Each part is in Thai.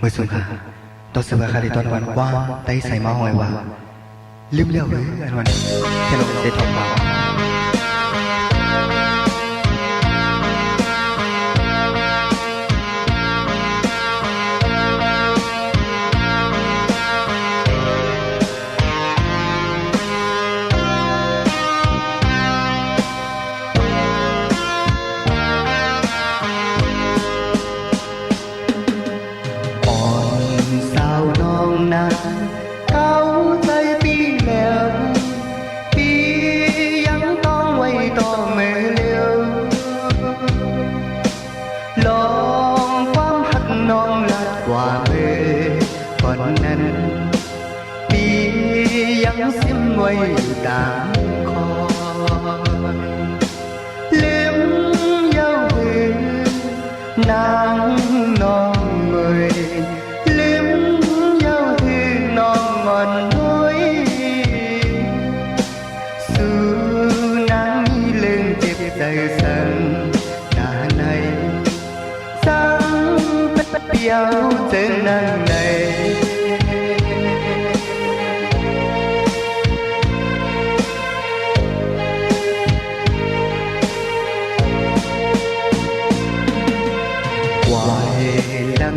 mới xuống hà tôi sẽ vào khai toàn hoàn qua tay say máu hồi vào liếm liêu với anh hoàn theo nó sẽ thông báo tạm khói liếm dấu về nắng non mười liếm dấu về non ngọn núi xưa nắng lên chếp tay sân đà này sáng tất biao trên nắng này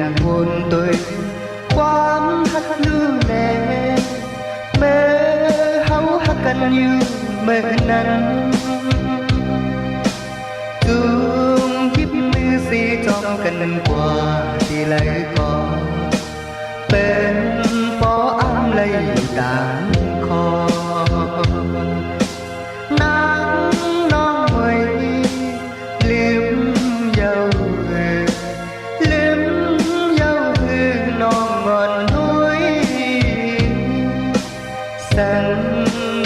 lặng hồn tôi quán hát lưu lệ mê háo hátกันnhư mê nắng thương kiếp mưa si trong cần qua thì lấy có bên phó ám lấy tàn kho nắng non mây liếm dầu sân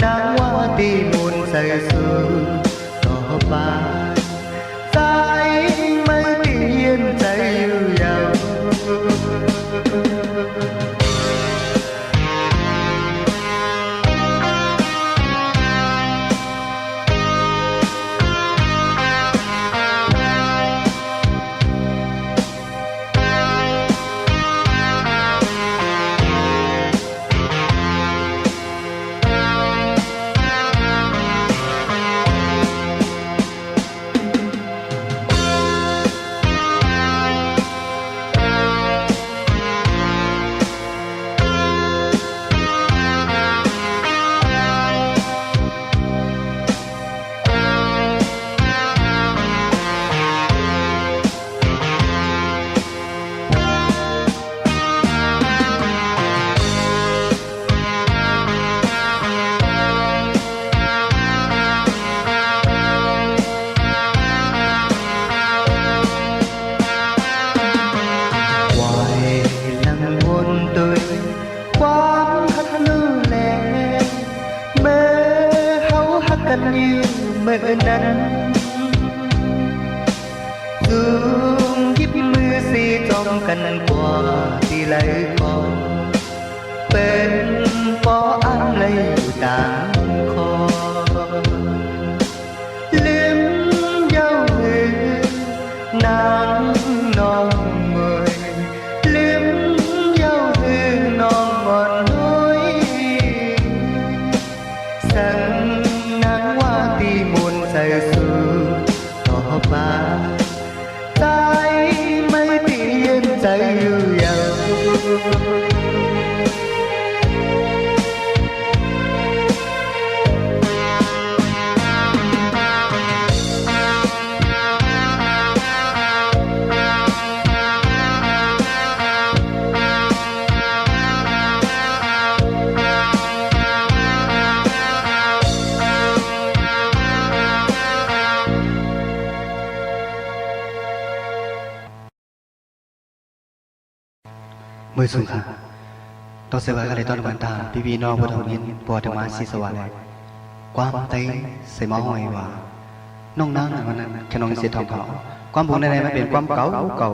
đã qua tìm muôn say sương có ba trái mây tiên tay yêu dầuกันnhư mơ nắng thương kiếp mưa si trong căn qua thì lấy có bên phó an lấy tàn kho liếm dấu người nắng non mười liếm dấu người non ngọn núi sân say sưa có ba trái mây tiên tay yêu dầu mới xuống hà tôi sẽ vào khai toàn hoàn taพี่น้องผู้ทำเนียนปวดมาสิสวรรค์ความใจใส่หม้อหอยว่าน้องนางวันนั้นแค่น้องเสียทองเขาความบุญในมันเป็นความเก่า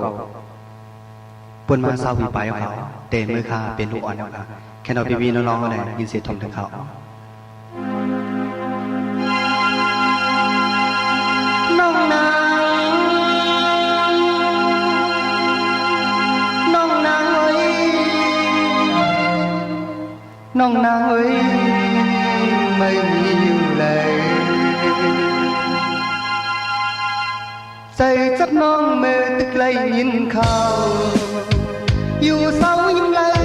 ปนมาเศร้าวิปายเขาเตะมือขาเป็นลูกอ่อนเขาแค่น้องพี่น้องก็ได้ยินเสียทองถึงเขาน้องนางเอ้ย น้องนางเอ้ยไม่มีอยู่เลยใจจับน้องเมื่อตึกไกลยินข่าวอยู่เศร้ายิ้มเลย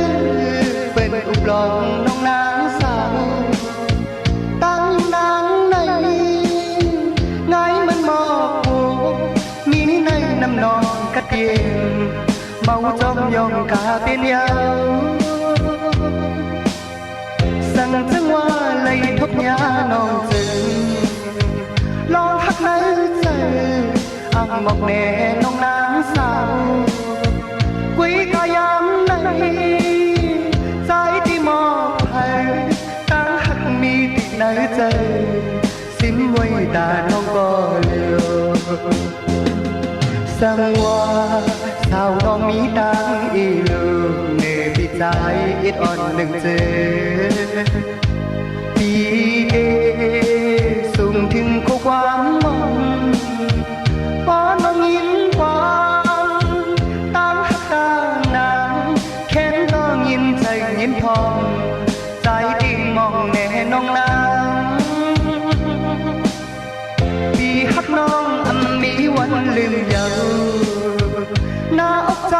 เป็นอุบลองน้องนางสาวตั้งนางในไงมันมอกหูมีในน้ำนองกระเทียมเมาจอมยองกาเป็นยาวสั่งจังว่าเลยทบยาน้องจึงลองหักในใจอังบอกแน่น้องนางสาวกุยกายามในใจที่มอบให้ตั้งหักมีติดในใจสิ้นไว้ตาน้องก็เลี้ยวสังว่าสาวน้องมีตังอีลูกเนบิใจอิดอ่อนหนึ่งเจปีเอสูงถึงความมองพอน้องยินความตั้งหักตานางแค้นน้องยินใจยินทองใจดิ่งมองแน่น้องนางปีหักน้องอันมีวันลืมเยาหน้าอกใจ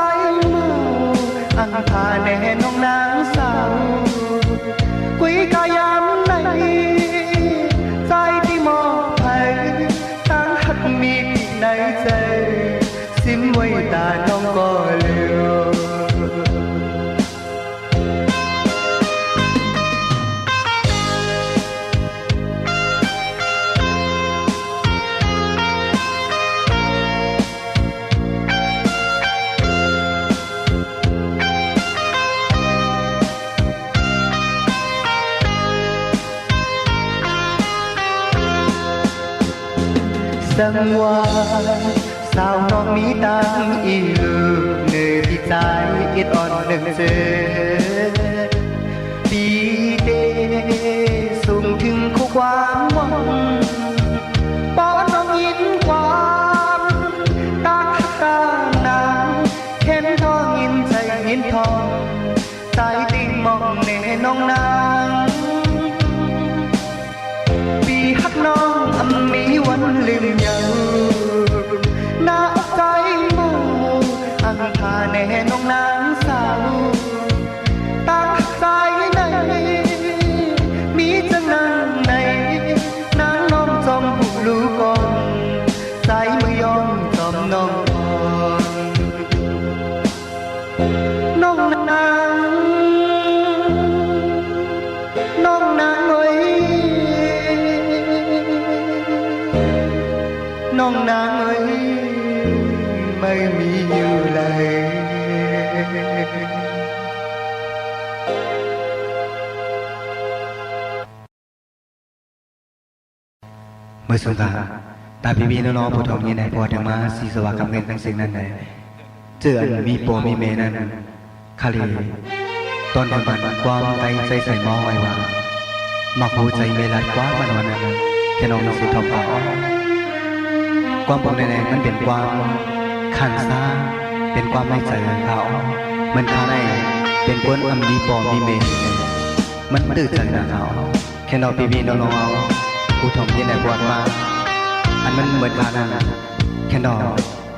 เมาอังพาแน่น้องนางสาวกุยกายามในใจที่มอบให้ตั้งหักมีติดในใจสิ้นไว้ตาน้องก็เลี้ยวสังว่าสาวน้องมีตังอีลูกเนื้อที่ใจอิดอ่อนหนึ่งเจปีเดสูงถึงความหวังป้อนน้องยินความตั้งตานางเข็นน้องยินใจยินทองใจติงมองเน่น้องนางปีหักน้องอันมีวันลืมเยาหน้าอกใจเมาอังพาแน่น้องนางสาวตั้งใจในมีจังนางในนางน้องจอมหูลูกก่อนใจมือยอมจอมน้องอ่อนน้องนางน้องนางเอ้ยน้องนางเอ้ยไม่มีอยู่เลยเมื่อสงกรานต์ตาพี่น้องผู้ทองยินในพอธรรมะสีสว่างคำเงินทั้งสิ่งนั้นใดเจออันมีปอมีเมนั้นคาลีตอนบันความใจใจใส่มองไว้ว่ามักหูใจเมลัดกว่ามันวันนั้นแค่น้องสิทอมเอาความปกในมันเป็นความขันซ่าเป็นความในใจของเขามันคาในเป็นคนอันมีปอมีเมมันตื่นใจนะเขาแค่เราพี่น้องเอาผู้ทองยินในบวชมาอันมันเหมือนกันนะแค่นอ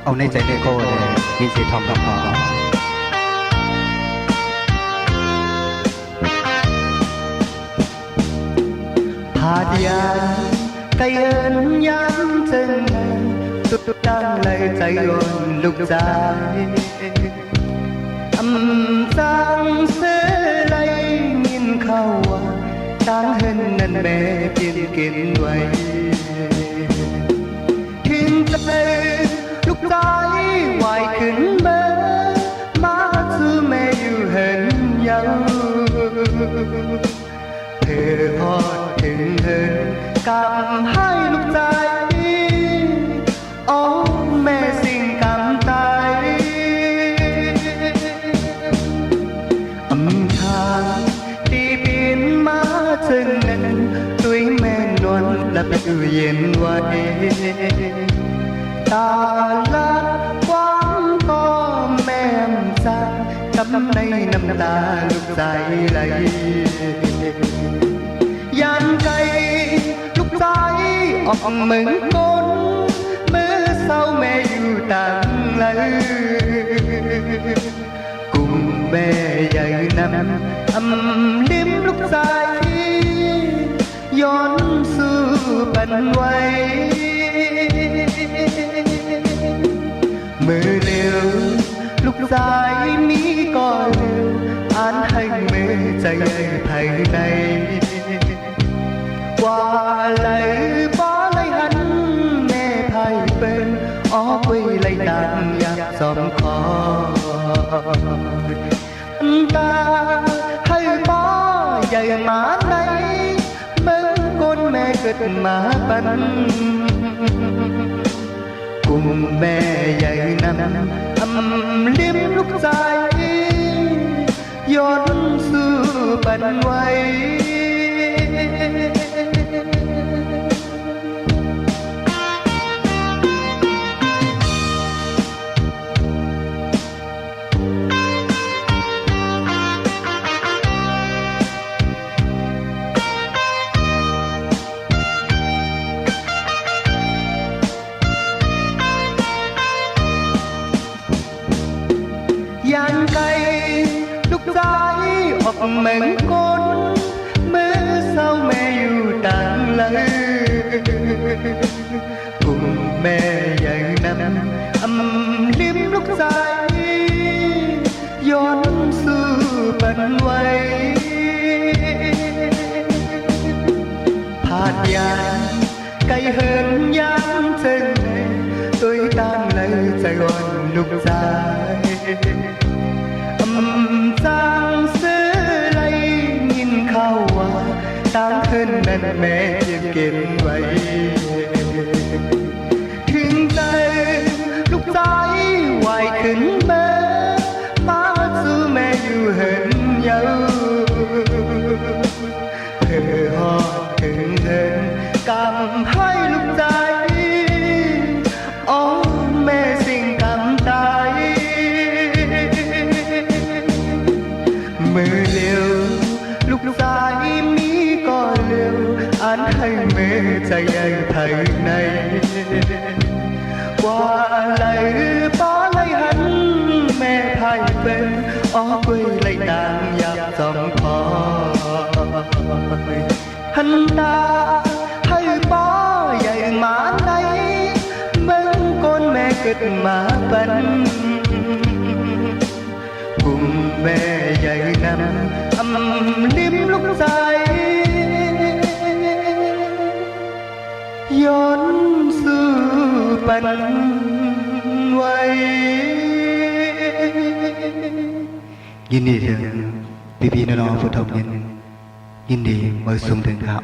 เอาในใจในโก้เลยมีสีทองกับพอพาเดียนไกลเอินย้ำจึงสุดดังเลยใจอ่อนลูกใจจางเสลายยินเข้าว่าตั้งเห็นนั่นแม่เปลี่ยนกินไว้ทิ้งใจลูกใจไหวขึ้นเบอมาซื้อแม่อยู่เห็นยังเธอพอถึงเห็นกำให้ลูกใจโอ้แม่สิ่งกำตายทางที่ปีนมาถึงนั้นด้วยแม่นวลและเป็นเย็นไว้ตาละความก็แม่มจากกับ ำในน้ำตาลูกใจไหลยานไกลลูกใจออกเหมือนก้นเมื่อเศร้าแม่อยู่ต่างเลยกุมแม่ใหญ่นั้นลิ้มลูกใจย้อนสู่ปันไว้มือเร็วลูกสายมีก่อนเร็วอ่านให้เมื่อใจภายในว่าเลยป้อเลยหันแม่ภายเป็นออกไว้เลยต่างอยากสอมคอตาให้ป้อใหญ่มาไหนเมื่อก้นแม่เกิดมาปันกุมแม่ใหญ่นั้นลิ้มลูกใจย้อนสู่ปันไว้ยานไกลลูกใจออกเหมือนก้นเมื่อเศร้าแม่อยู่ต่างเลยกุมแม่ใหญ่นั้นลิ้มลูกใจย้อนสู่ปันไว้ผาดยานไกลเหินยามเชิงตัวต่างเลยใจอ่อนลูกใจจางเสื้อไหลยินเข้าว่าต่างขึ้นนั้นแม่เก็บไว้ถึงใจลูกใจไหวขึ้นเมื่อมาสู่แม่อยู่เหินเยาเพื่อหอดถึงเหินกำให้ลูกใจโอ้แม่สิ่งกำตายมือเร็วลูกสายมีก็เร็วอ่านให้เมื่อใจใหญ่ภายในว่าไหลป้อไหลหันแม่ภายเป็นออกไว้ไหลต่างอยากสองพอหันตาให้ป้อใหญ่มาไหนเมื่อก้นแม่เกิดมาเป็นกุมแม่ใหญ่นั้นลิ้มลูกใจย้อนสู่ปันไว้ยินดีถึงพี่ๆน้องๆผู้ทำยินดีเมื่อสุ่มถึงข่าว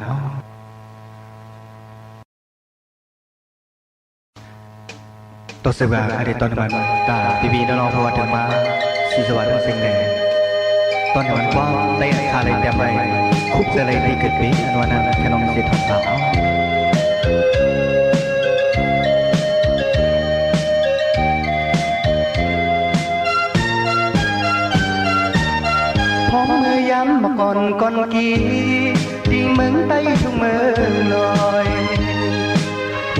ตัวเสืออดีตตอนมันตาพี่ๆน้องๆพอถึงมาสีสวัสดิ์สิ่งแน่ตอนวันว่าได้คาเลยแต่ไปคุกจะเลยที่เกิดปีอันวันนั้นแค่น้องเสียทองสาวพอเมื่อย้ำมาก่อนกี้ที่เมืองใต้ทุ่งเมืองลอย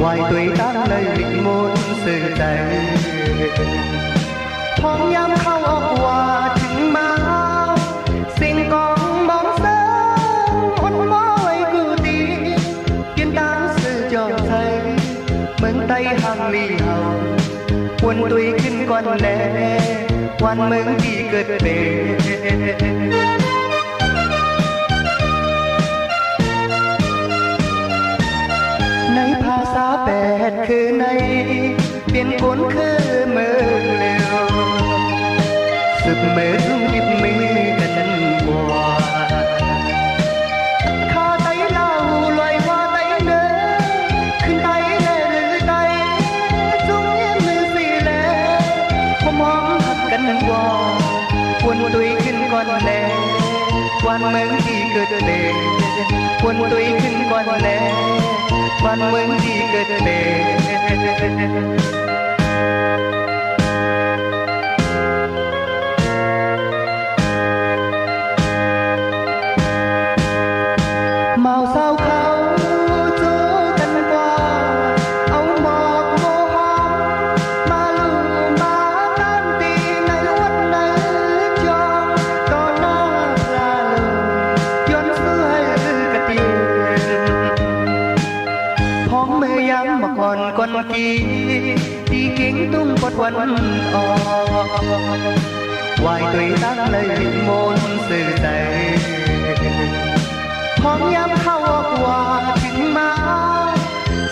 วายตัวตั้งเลยลิมนสื่อใจพองย้ำเข้าออกว่าถึงมาสิ่งกองมองเสริมอนมอไว้กูตีกินตามสื่อจอดไทยเมืองใต้ห่างลีเฮาวนตุยขึ้นก่อนแลวันเมืองที่เกิดเป็นในภาษาแปดคือในเปลี่ยนคนคือเมื่อเร็วสึกเมื่อทุ่งดิบมือกันกว่าข้าไตเล่าลอยว่าไตเนื้อขึ้นไตแล่หรือไตจุ่มเย็นมือสีแลผมมองหักกันว่าวนตุยขึ้นก่อนแลวันเมืองที่เกิดเด่นวนตุยขึ้นก่อนแลวันเมืองที่เกิดเด่น kỳ đi kiến tung quạt quần hoài tuổi tăng lời môn sự dạyพร้อมย้ำเข้าออกว่าถึงมา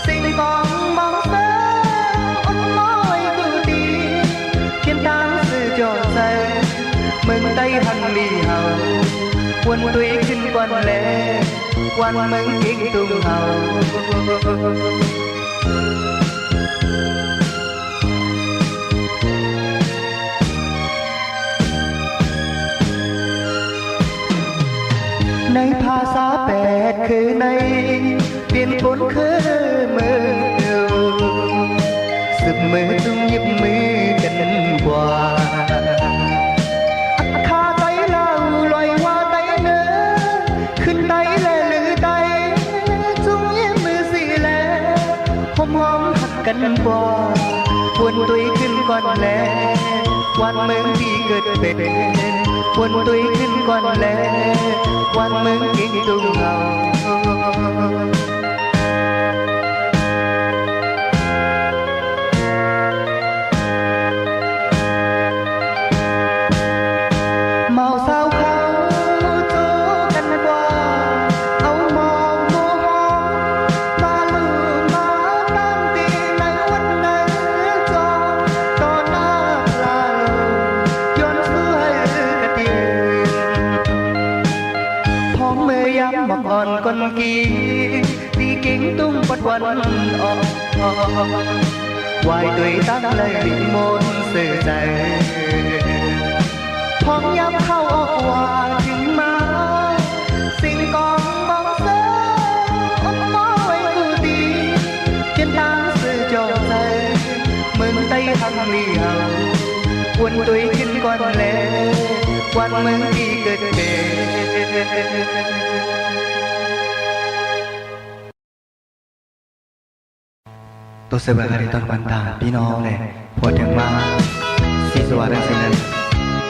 สิ่งของมองเสออดม้อยกูดีเขียนตามสื่อจอดใจเมืองใต้หันลีเฮาวนตุยขึ้นกวนแลวันเมืองเก่งตุ้งเฮาในภาษาแปดคือในเปลี่ยนผลคือมือสึกมือจุงยิบมือกันกว่าคาไตเล่าลอยว่าไตเนื้อขึ้นไตแลหรือไตจุงยิบมือสิแลหอมหักกันกว่าวนตุยขึ้นก่อนแลวันเมืองที่เกิดเป็นวนตุยขึ้นก่อนแลวันเมืองเก่งตุ้งเฮาเมาสาวเขาโจกันกว่าเอามองโมโหมาลืมมาตั้งตีในวันไหนจอต่อหน้าลาย้อนช่วยกระดิ่งพร้อมมือย้ำบอกอ่อนคนกีตีกิ่งตุ้งปัดวันออกวายตุยตั้งเลยดิมนสื่อใจพร้อมย้ำเข้าออกว่าถึงมาสิ่งกองมองเสออดม้อยกูดีเขียนตามสื่อจอใจเมืองใต้หังลีเฮาวนตุยขึ้นก่อนแลวันเมืองที่เกิดตัวเสืออะไรตอนวันตาพี่น้องเลยพอถึงมาสีสว่างสิ่งนั้น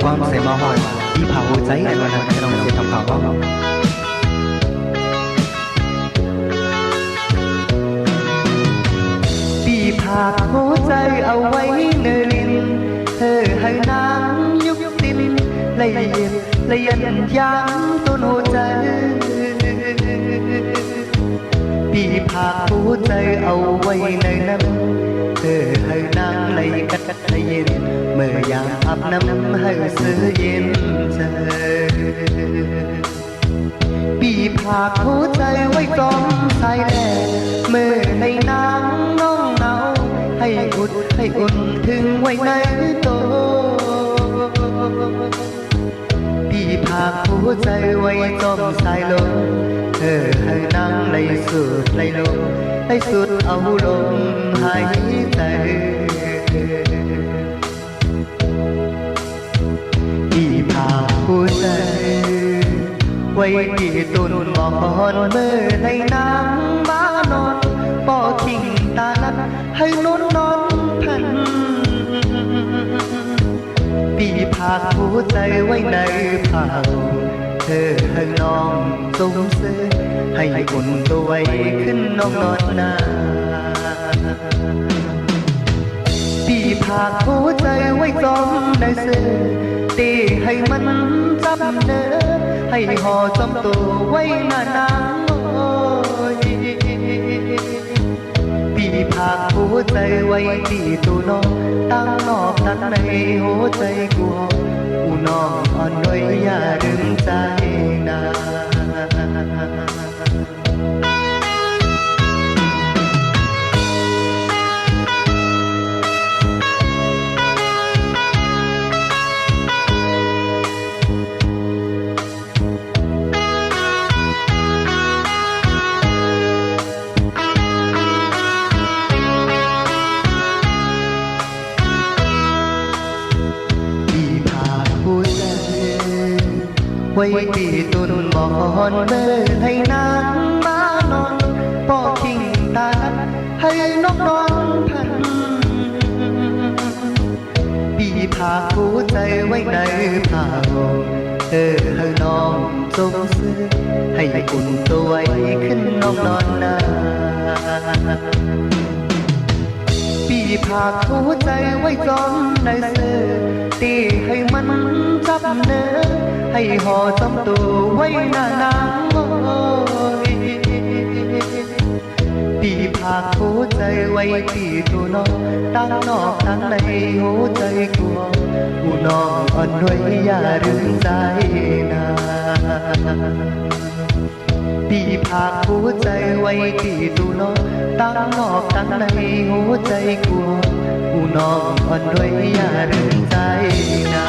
ความเสียมาหอยที่เผาใจไอ้วันนั้นจะต้องเสียทำข่าวว่าปีผากหัวใจเอาไว้เนลินให้นางยุบตินละเอียดละเอียดย้ำต้นหัวใจปีผากหัวใจเอาไว้ในน้ำให้นางไหลกัดละเย็นเมื่อยามอาบน้ำให้เสื้อเย็นใจปีผากหัวใจไว้กลอมสายแดงเมื่อในนางน้องหนาวให้อุดให้อุ่นถึงไว้ในโตปีผากหัวใจไว้จอมสายลมให้นางไหลสุดไหลลมไหลสุดเอาลมหายใจปีผากหัวใจไว้ที่ต้นหมอนเมื่อในนางมานอนปอทิ้งตาลันให้นุ่นนอนพันปีผากหัวใจไว้ในผ้าให้น้องสงเสื้อให้อุ่นตัวไว้ขึ้นน้องนอนนาปีผากหัวใจไว้จอมในเสื้อตีให้มันจับเนื้อให้ห่อจอมตัวไว้หน้านางปีผากหัวใจไว้ที่ตัวน้องตั้งนอกตั้งในหัวใจกูน้องอ่อนด้อยอย่าดึงใจนาไว้ที่ต้นหมอนเมื่อให้นางมานอนปอทิ้งตาให้นกนอนพันปีผากหัวใจไว้ในผ้าห่มให้น้องสงเสื้อให้อุ่นตัวไว้ขึ้นน้องนอนนา ผากหัวใจไว้จอมในเสื้อตีให้มันจับเนื้อให้ห่อจำตัวไว้หน้าหนาวตีผากหัวใจไว้ที่ตัวน้องตั้งนอกตั้งในหัวใจกลัวผู้น้องอ่อนด้วยอย่าลืมใจนาตีผากหัวใจไว้ที่ตัวน้องตั้งนอกตั้งในหัวใจกลัวผู้น้องอ่อนด้วยอย่าลืมใจนา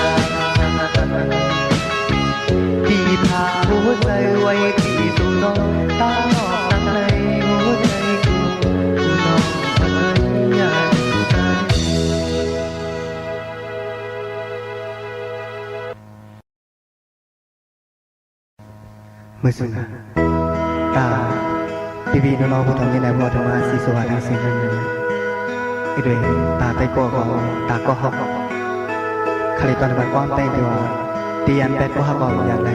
ตีผากหัวใจไว้ที่ตัวน้องตั้งนอกตั้งในหัวใจกลัวผู้น้องอ่อนด้วยอย่าลืมใจเมื่อสุดนะตาพี่พี่น้องๆผู้ทำยังไงบ่ธรรมะสีสวัสดิ์ทั้งสิ้นนั้นไอ้ด้วยตาไตโก้ก็ตาก็ฮอกคลิตอนวันก้อนเต้นดีว่าเตียนเป็ดก็ฮักบอกอย่างไร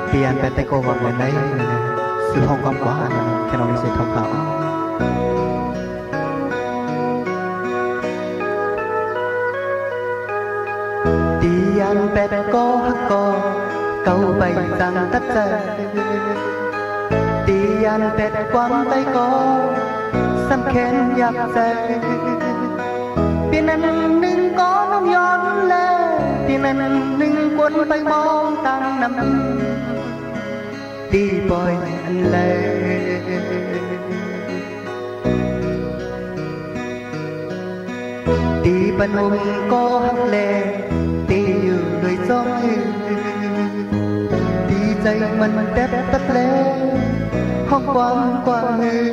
เตียนเป็ดไตโก้บอกอย่างไรซื้อห้องความกว้างแค่น้องมีเศษทองขาวเตียนเป็ดก็ฮักก็เก่าไปตั้งตัดใจตียันเป็ดความใจก็สำคัญอยากใจเพียงนั้นหนึ่งก็น้องย้อนเลยเพียงนั้นหนึ่งคนไปมองตั้งน้ำตีปล่อยอันเลยตีปนุมก็หักเลตีอยู่ด้วยสองมือตีใจมันแทบตัดแล้วห้องความกว้างมือ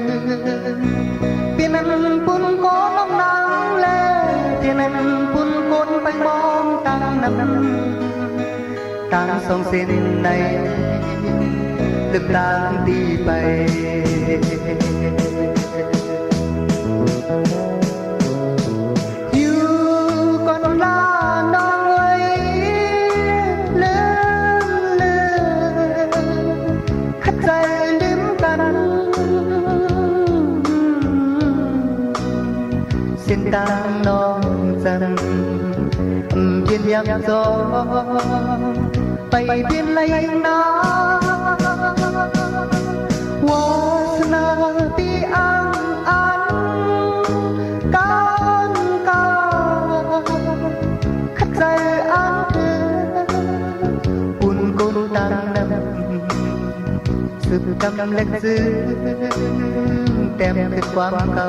เพียงนั้นปุ่นก็น้องนางแล้วเพียงนั้นปุ่นคนไปมองตั้งน้ำต่างสองเส้นในลึกต่างตีไปเส้นทางน้องจันเพียนยังจอไปเพียนไรน้าวาสนาที่อ่างอันการขัดใจอันเธออุ่นกุนตังน้ำสืบกำเล็กซื้อเต็มคือความเก่า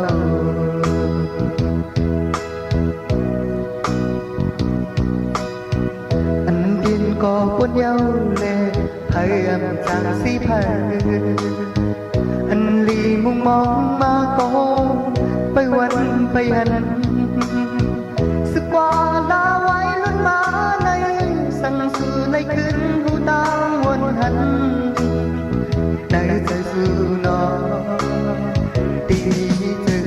ก็ปนเยาเลยพยายามจางสีผ้าอันลีมุงมองมาก็ไปวันไปหันสึกว่าลาไว้ลุ้นมาในสั่งสื่อในคืนหูตาวนหันในใจสู่นอตีเธอ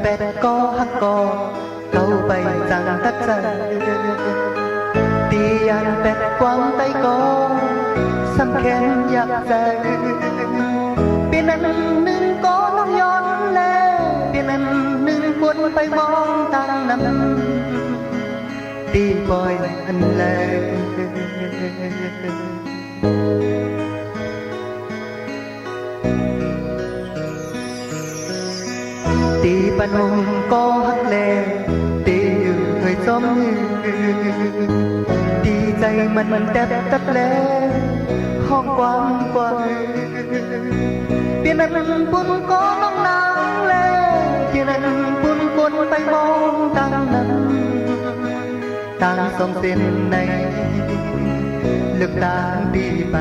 เป็ดก็ฮักก็เก่าไปจังตัดใจตียันเป็ดกวางไตก็สำคัญอยากใจเปลี่ยนนั้นหนึ่งก็น้องย้อนแล้วเปลี่ยนนั้นหนึ่งคนไปมองตั้งน้ำตีปล่อยอันเลยตีปนุมก็ฮักเลตีอยู่เคยจมตีใจมันแทบตัดแล้วห้องความกว้างเพียงนั้นปุ่นก็น้องนางแล้วเพียงนั้นปุ่นคนไปมองตั้งนั้นต่างสองเส้นในลึกต่างตีไป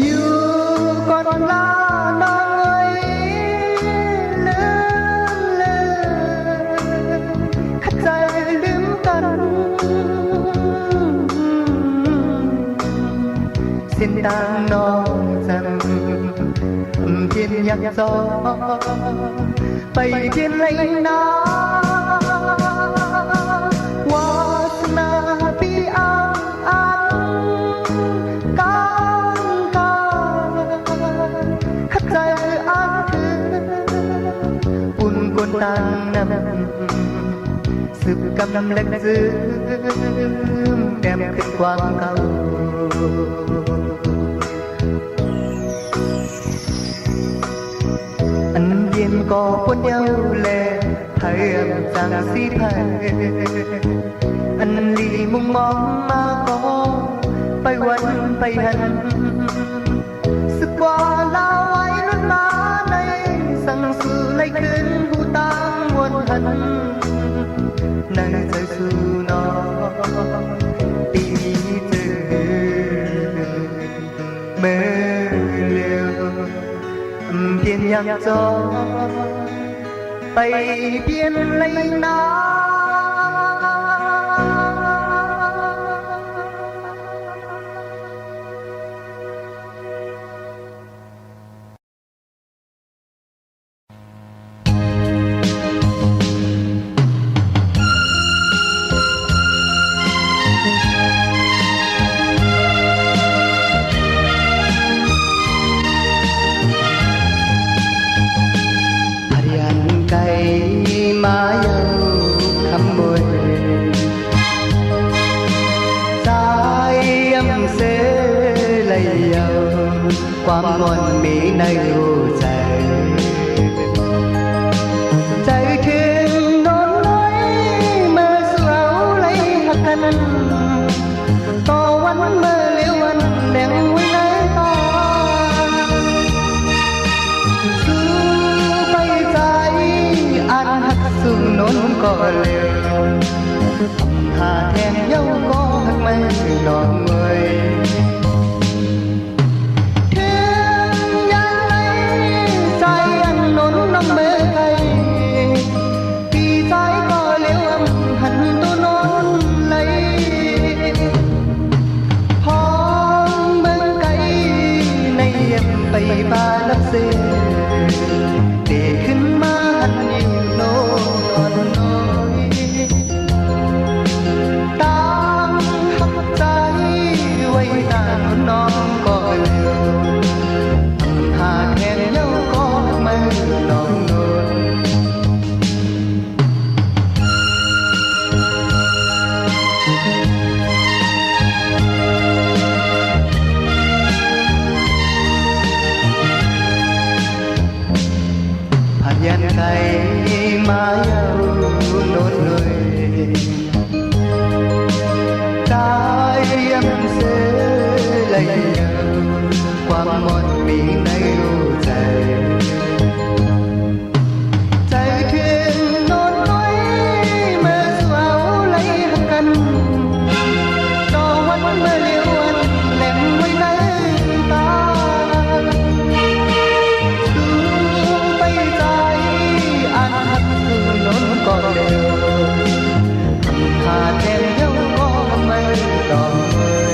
อยู่ก่อนลาน้องเอ้ยลื tang non rằng thiên nhạc gió bay thiên lấy na hoa na bi an an can can khắp trái an thư un quân tan nằm sự cầm lệch dư đem kết quang cao anh viên có quân nhau lệ thấy em rằng si thầy anh lì mong mong mà có bay quanh bay hành sức qua lao ai luôn má này sang sự lấy cơn hú tang muôn hận nơi trời su nó tí từ mơ liều thiên nhạc gió bay biên lấy na má dâu khăm môi trái âm sẽ lấy dâu quang ngon mỹ nơi hồ chạy chạy thêm đón nói mơ sầu lấy hạt thân to quanh mơ liễu anh đèn quý lấy to sương nón có liều hà thèn nhau có hạt mây đòn người thiên nhang lấy trái ăn nón nông mê hay khi trái có liễu âm hẳn tôi nón lấy hòn bên cây này em bay ba lấp xê để khinh má hẳn yêu nô non có liều hà hẹn nhau có mây non luôn hạt gian cây má dâu nốt người trái âm sẽ lấy qua một miền nơi u dài chạy thuyền nón nói mơ dù áo lấy hạt cân cho quanh mơ liễu anh lem quay lấy ta sương bay dài ăn hạt sương nón còn đều hà thèn nhau có mây đỏ người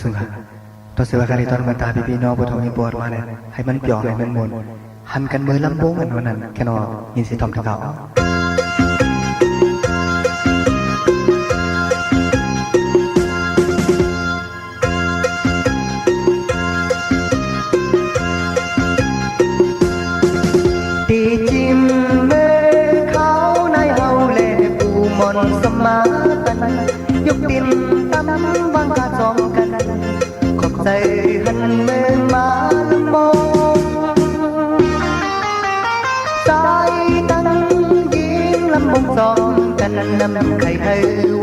สุงหาตัวเสือการีตอนมันตาพี่น้องบุตรมีปวดมาเนี่ยให้มันเปลี่ยนให้มันมนหันกันมือลำโพงกันวันนั้นแค่นอยินสิทอมที่เขาตีจิมเมื่อเขาในเฮาเล่ปูมนสมาตันยกดินตั้มวางกาจอมกันขอบใจหันเมื่อมาลำมองสายตั้งยิงลำมงจอมกันนำไข่ให้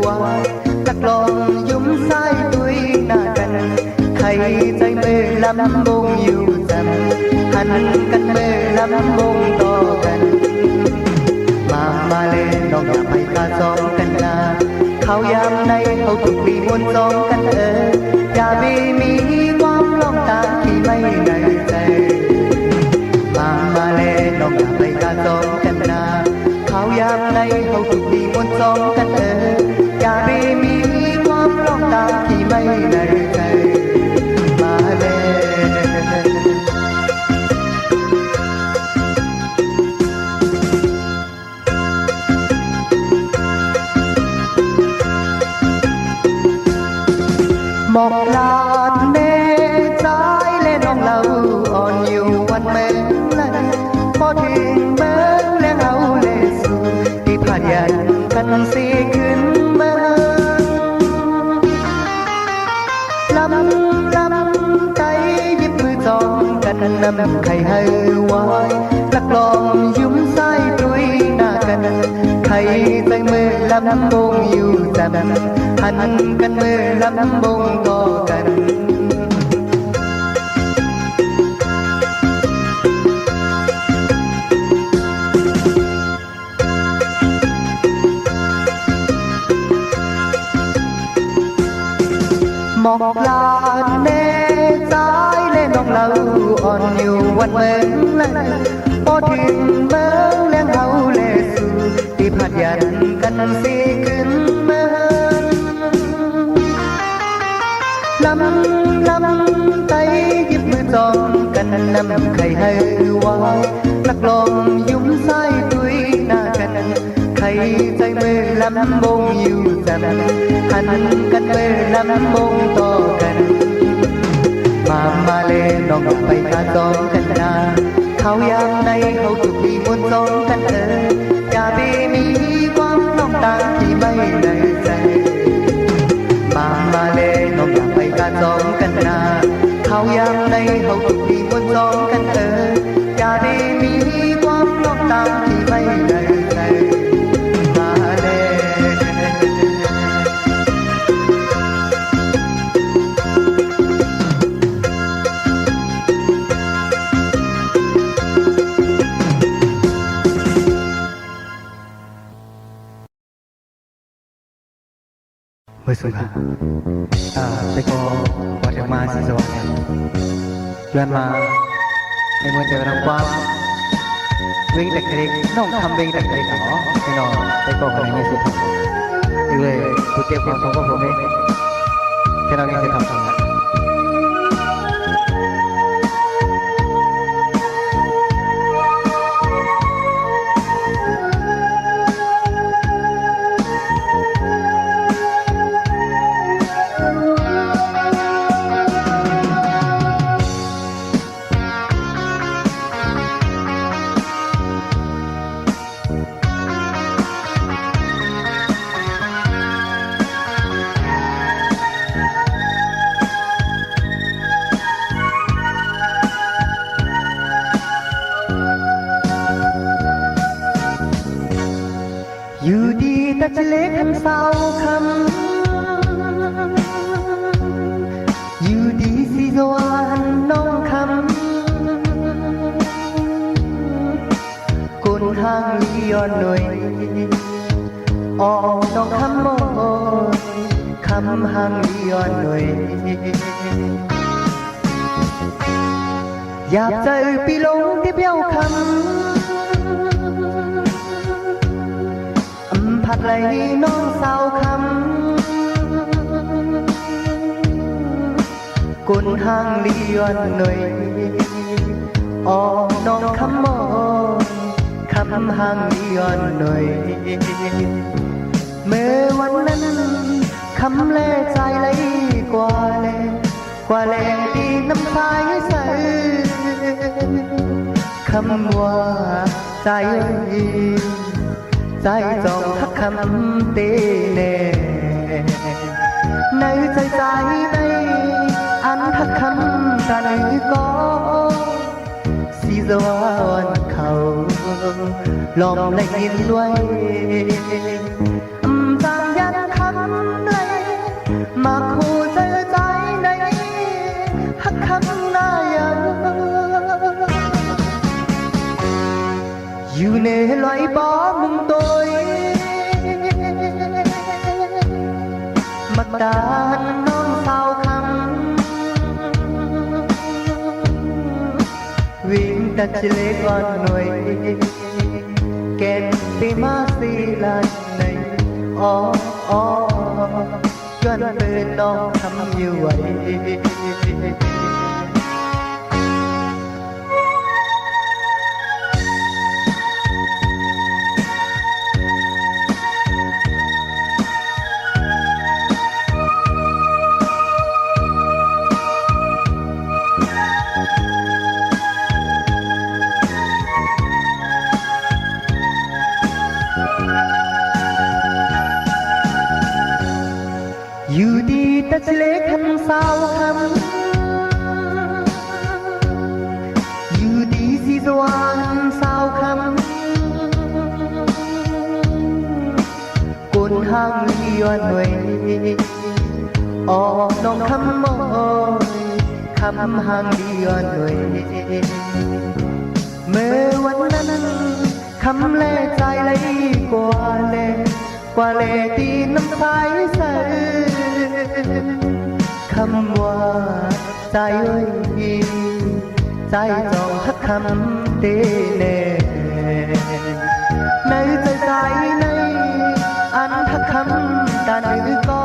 วายลักลองยุ่มสายตุยหน้ากันไข่ใจเมื่อลำมงอยู่จำหันกันเมื่อลำมงต่อกันมาเล่นน้องอย่าไปกาจอมกันนาเขายามในเขาถูกปีมวนจองกันอย่ามีความลองตาที่ไม่ในใจมาเล่นน้องอย่าไปกาจอมกันนาเขายามในเขาถูกปีมวนจองกันอย่ามีความลองตาที่ไม่ในใจมาเล่หมอกลาดเนใจเล่นน้องเราอ่อนอยู่วันเมื่อไรพอถึงเมื่อแล้วเอาเลสูที่ผ่านยันกันสีขึ้นมาลำใจยิบมือจองกันนำไข่ให้ไว้ลักลองยุ่มไส้ตุยหน้ากันไข่ใจมือลำบงอยู่จำหันกันเมื่อลำบงต่อกันหมอกลาดเนใจเล่นน้องเราอ่อนอยู่วันเมื่อไรพอถึงเมื่อเลี้ยงเขาเลสูที่ผ่านยันกันสีขึ้นมาลำใจยิบมือจองกันนำไข่ให้ไว้ลักลองยุ่มไส้ตุยหน้ากันไข่ใจมือลำบงอยู่จำหันกันเมื่อลำบงต่อกันมาเล่นน้องไปกาจอมกันนาเขายามในเขาถูกปีมวนจองกันอย่ามีความต้องตาที่ไม่ในใจมาเล่นน้องไปกาจอมกันนาเขายามในเขาถูกปีมวนจองกันอย่ามีความต้องตาที่ไม่ในใจมาเล่เมื่อสุดไปก็วัดมาสิสวัสดิ์ย้อนมาในเมืองเจอรางวัลวิ่งแต่เล็กน้องทำวิ่งแต่เล็กเหรอพี่น้องไปก็อะไรนี่สิครับเลยผู้เตรียมความสมบูรณ์ผมเองพี่น้องนี่สิทำอยู่ดีแต่จะเล็กคำเศร้าคำอยู่ดีสิสวรรค์น้องคำกุนทางลีย้อนหน่วยออกน้องคำโมคำหางลีย้อนหน่วยอยากเจอปีลงที่เบี้ยวคำผัดไหลน้องสาวคำ กุนห้างลียอนหน่อยอ๋อน้องคำมอนคำห้างลียอนหน่อยเมื่อวันนั้นคำแลใจไหลกว่าแลตีน้ำตายใสคำว่าใจใจจองทักคำเตแน่ในใจในอันทักคำกันก็สีสวานเขาลอมและยินไว้จางยันคำเลยมาคู่ใจในทักคำนายังอยู่ในลอยบ่มุงตัวมักดานน้องสาวคำวิ่งตัดเล็กอ่อนหน่อยแก่นไปมาสีลานในอ๋อย้อนเปิดน้องทำอยู่ไว้อยู่ดีแต่จะเล็กคำสาวคำอยู่ดีสีสว่างสาวคำกุนห้างลียอนหน่วยอ๋อน้องคำมอยคำห้างลียอนหน่วยเมื่อวันนั้นคำแลใจไหลกว่าแลตีน้ำตาใสคำว่าใจใจจองทักคำเตแน่ในใจในอันทักคำกันก็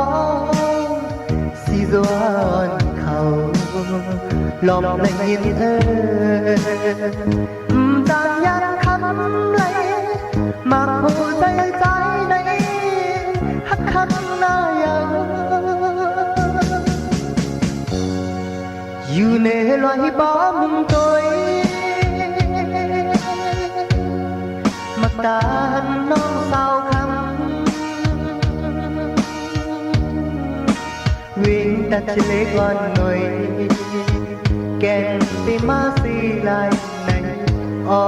สีสวานเขาลอมในยินจางยันคำเลยมาคู่ใจในทักคำนายังอยู่ในลอยบ่มุงตัวมักดานน้องสาวคำวิ่งตัดเล็กอ่อนหน่อยแก่นไปมาสีลายในอ๋อ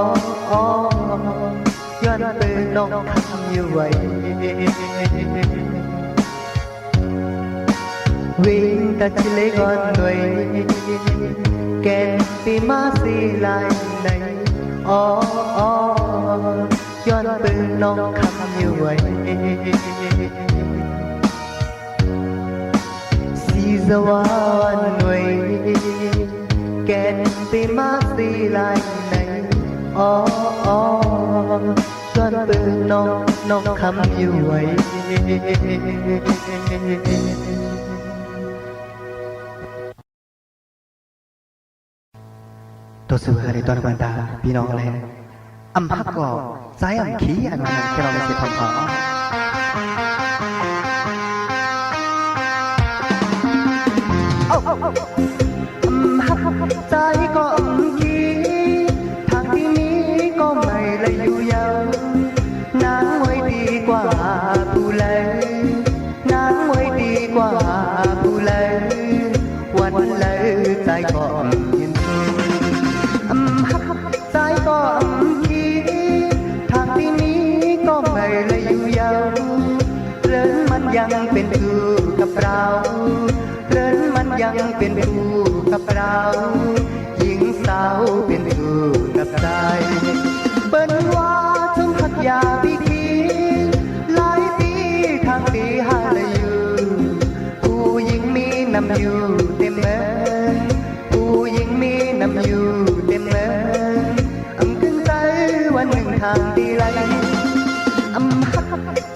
ย้อนเปิดน้องคำอยู่ไว้วิ่งตัดเล็กอ่อนหน่อยแก่นปีมาสีลายในอ๋อย้อนเปิดน้องคำอยู่ไว้สีสว่างหน่วยแก่นปีมาสีลายในอ๋อย้อนเปิดน้องคำอยู่ไว้ตัวสื่ออะไรตัวนักตาพี่น้องอะไรอัมพักก็ใจอัมขี้อันนั้นแค่เราไม่เสียทองเขาใจก็อัมขี้ทางที่นี้ก็ไม่เลยอยู่ยาวนางไว้ดีกว่าผู้เลยนางไว้ดีกว่าผู้เลยวันเลยใจก็ใจก็ขี้ทางที่นี้ก็ไม่เลยอยู่ยาวเรื่องมันยังเป็นคู่กับเราเรื่องมันยังเป็นคู่กับเราหญิงสาวเป็นคู่กับใจเปิ้นว่าถึงหักยาพิธีหลายปีทางปีหาเลยอยู่ผู้หญิงมีนำอยู่เต็มเมืองผู้หญิงมีนำอยู่เต็มเมืองวันหนึ่งทางดีไร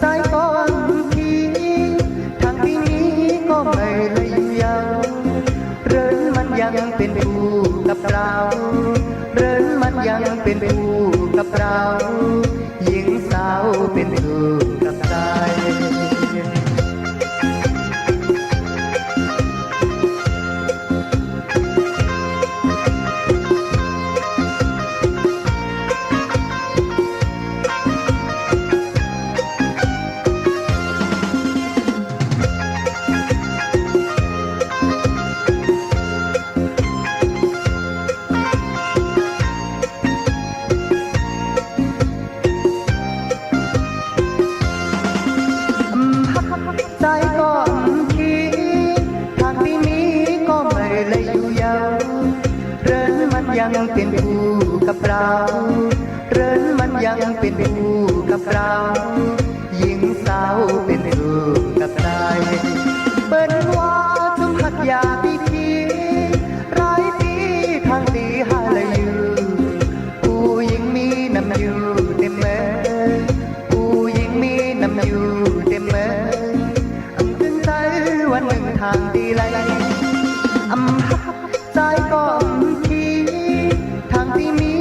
ใจก็ขี้ทางที่นี้ก็ไม่เลยยาวเรื่องมัน เป็นผู้กับเราหญิงสาวเป็นผู้กับใจใจก็คิดทางที่นี้ก็ไม่เลยอยู่ยาวเรินมันยังเป็นผู้กับเราเรินมันยังเป็นผู้กับเราหญิงสาวเป็นผู้กับใจเปิ้นว่าจุมหักยาพี่คิดร้ายปีทางตีหาเลยอยู่ผู้หญิงมีน้ำอยู่เต็มเมือผู้หญิงมีน้ำอยู่เต็มเมือวันหนึ่งทางดีไลใจก็คิดทางที่มี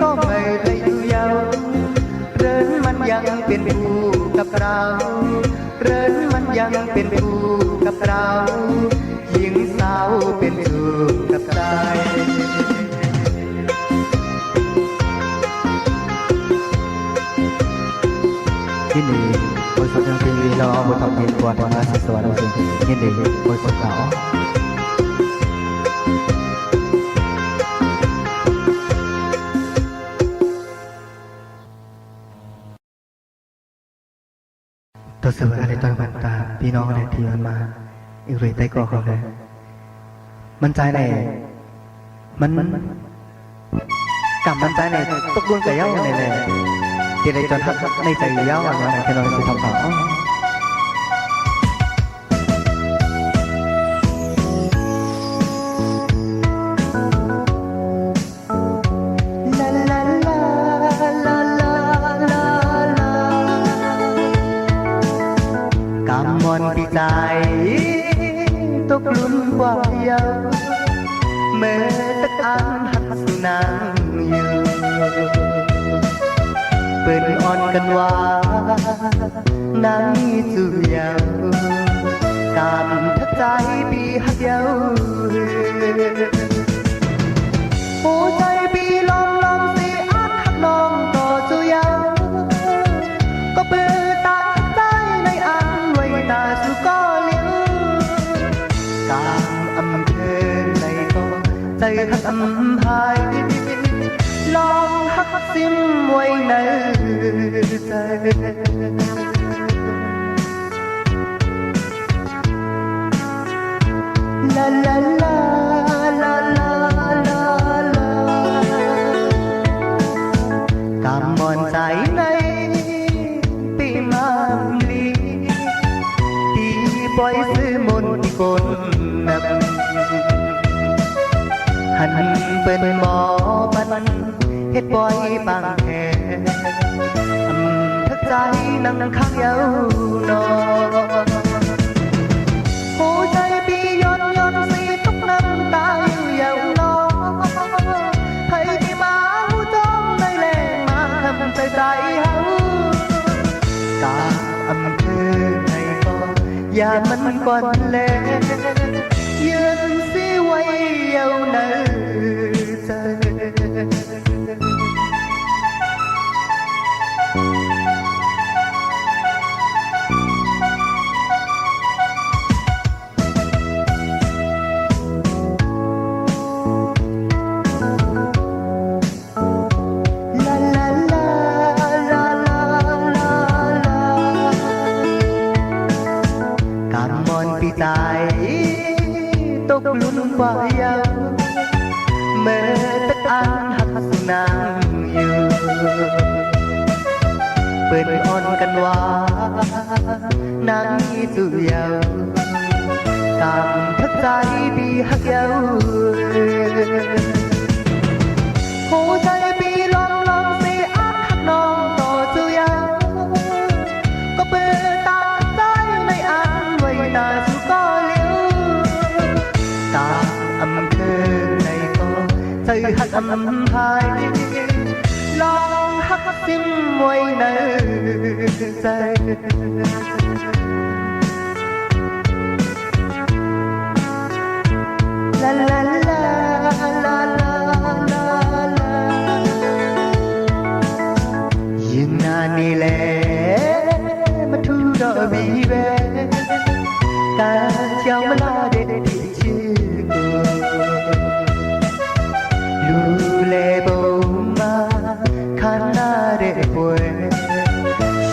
ก็ไม่ได้อยู่ยาวเรินมันยังเป็นผู้กับเราเรินมันยังเป็นผู้กับเราหญิงสาวเป็นผู้กับใจที่นี่บริษัทยังเป็นวีรอบททำเพลงกว่าทำงานสวัสดิ์สิ่งยินดีบริษัทเขาตัวเสืออะไรตอนบันตาพี่น้องอะไรที่มันมาอีกเลยใต้ก่อเขาเลยมันใจไหนมันกลับมันใจไหนตกบุญกับเย้าไหนเลยที่ได้จนทักในใจเย้าอะไรนะที่เราจะทำต่อมอนที่ใจตกลุ่นกว่าเยาเมื่อตะอันหักสุนางอยู่เปิดอ่อนกันว่านางจูเยากำทักใจปีหักเยาหัวใจปีลองลองสิอันหักน้องต่อจูเยาก็เปิดตาใจในอันไว้ตาจูก็เลี้ยวกำอำเภอในก็ใจหักอำหายลองหักซิมไว้ในใจลาลาลาลาลาลาลากำมอนใจในปีมาลีตีปล่อยซื้อมนที่กลนับหันเป็นหมอปันเฮ็ดบ่อยบางแค่ทักใจนั่งข้างเย้านอนหัวใจปีย้อนย้อนสีตกน้ำตาอยู่เย้านอนให้ที่มาหูจ้องในแรงมาทำใจใจเฮากาอำเภอในก็อย่ามันก่อนแลยืนสิไว้เย้าเนอใจ ว่ายังเมื่อตักอันหักสุนางอยู่เปิดอ่อนกันว่านางมีสุยาวตามทักใจปีหักยาวหัวใจปีลองลองสิอักหักน้องต่อสุยาวก็เปิดตาใจในอันไว้ตาสุก็เลี้ยวตาอำเภอในก็ใจหักอำพาย lòng hắt sim môi nở dài la la la la la la la yên nani lệ mà thu đỏ bị bé ta chào mà la để đi chưa lu lệ bông ma khana để quên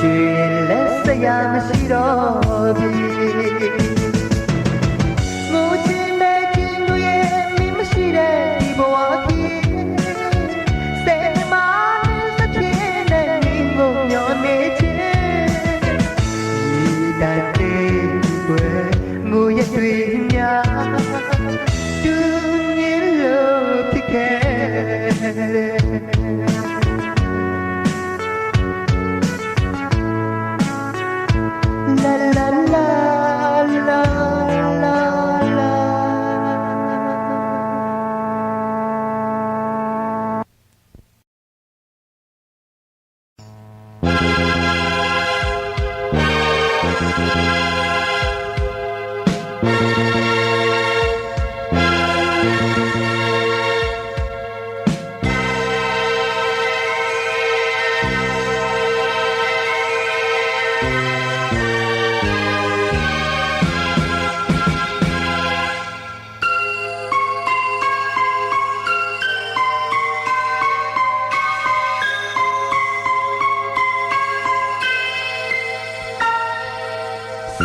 chuyện lẽ sẽ ya mà chỉ đó bi la la la la la la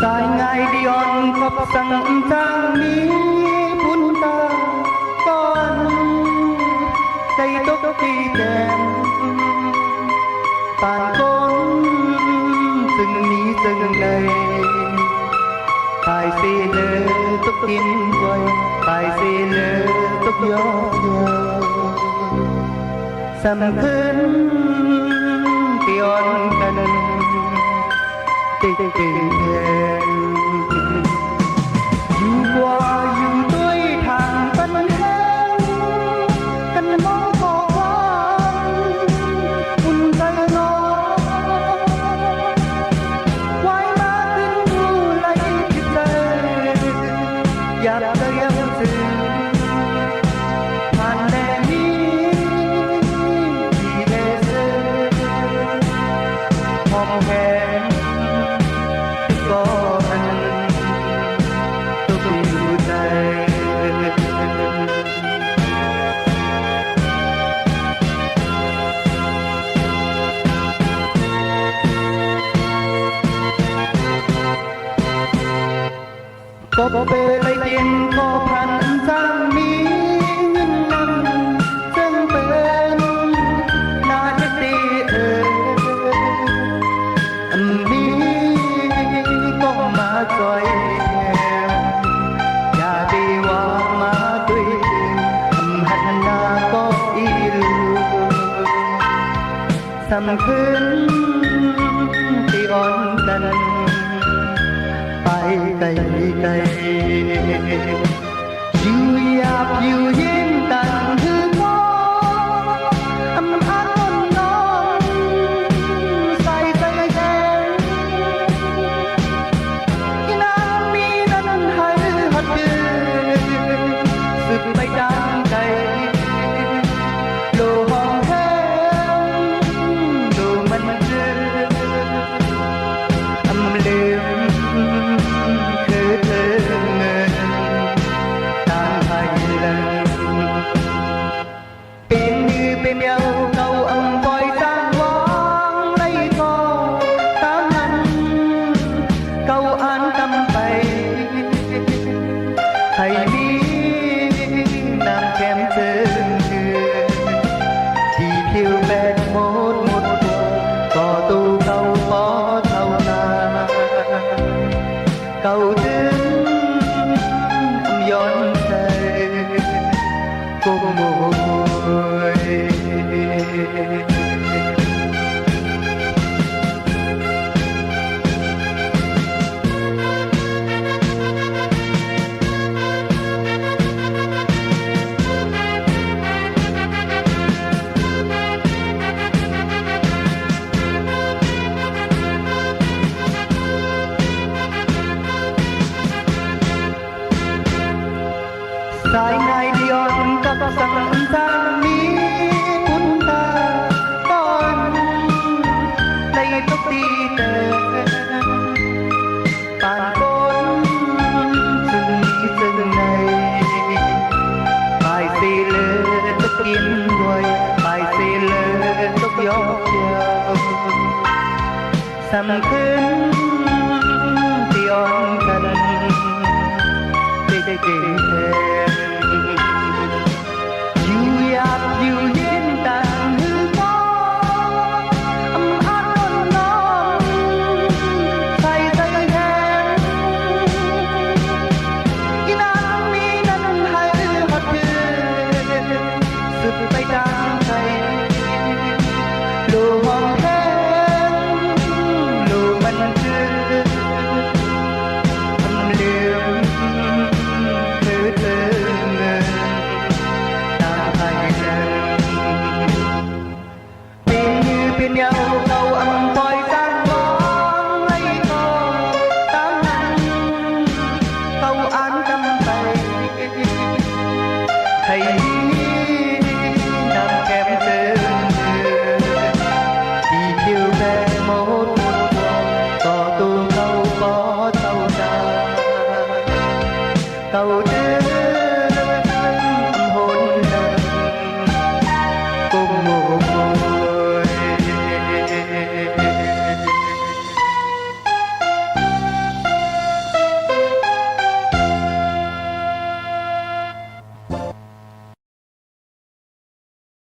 Sai ngày đi on khóc sang trang mi bún ta con cây tóc khi đèn bàn con rừng ní rừng này tài xế lơ tóc tiên quay tài xế lơ tóc gió sầm khấn tion kanan tình tình dù qua dù tôi thang tân heo cần mong có quan un tay nó quay máขึ้นดูไหลจิตใจอยากจะยังซึ้งผ่านแดนนี้ที่เดซึมองแหงcó bề lấy tiền cóพัน sang mi nghìn năm dâng bên na chết đi mi có má coi ya đi qua má tươi hạnh na có ilu sầm khấn thì on tânไปไกลไกลอยู่อยากอยู่เย็นต่างคือน้องอันน้องใส่ใจแดงที่น้ำมีนั้นให้หัดเดินสึกไปดังใจโลห้องแห้งโลมันเจอลืมคือเธอเงินตามให้เลย สำคัญที่อ่อนกันได้เก่งแทนอยู่อยากอยู่เย็นกันหรือมองอำอาจน้องใส่ใจแทนอีนางนี้นั้นให้หดเดือนสุดไปดังใจโลมองแค่เป็นยาวเก่าอำปล่อยจางมองให้ทองตามนั้นเขาอ่านกำไปให้นำแก้มเจอที่เกี่ยวแบกหมดต่อตัวเขาก็เท่านาเก่าเดิ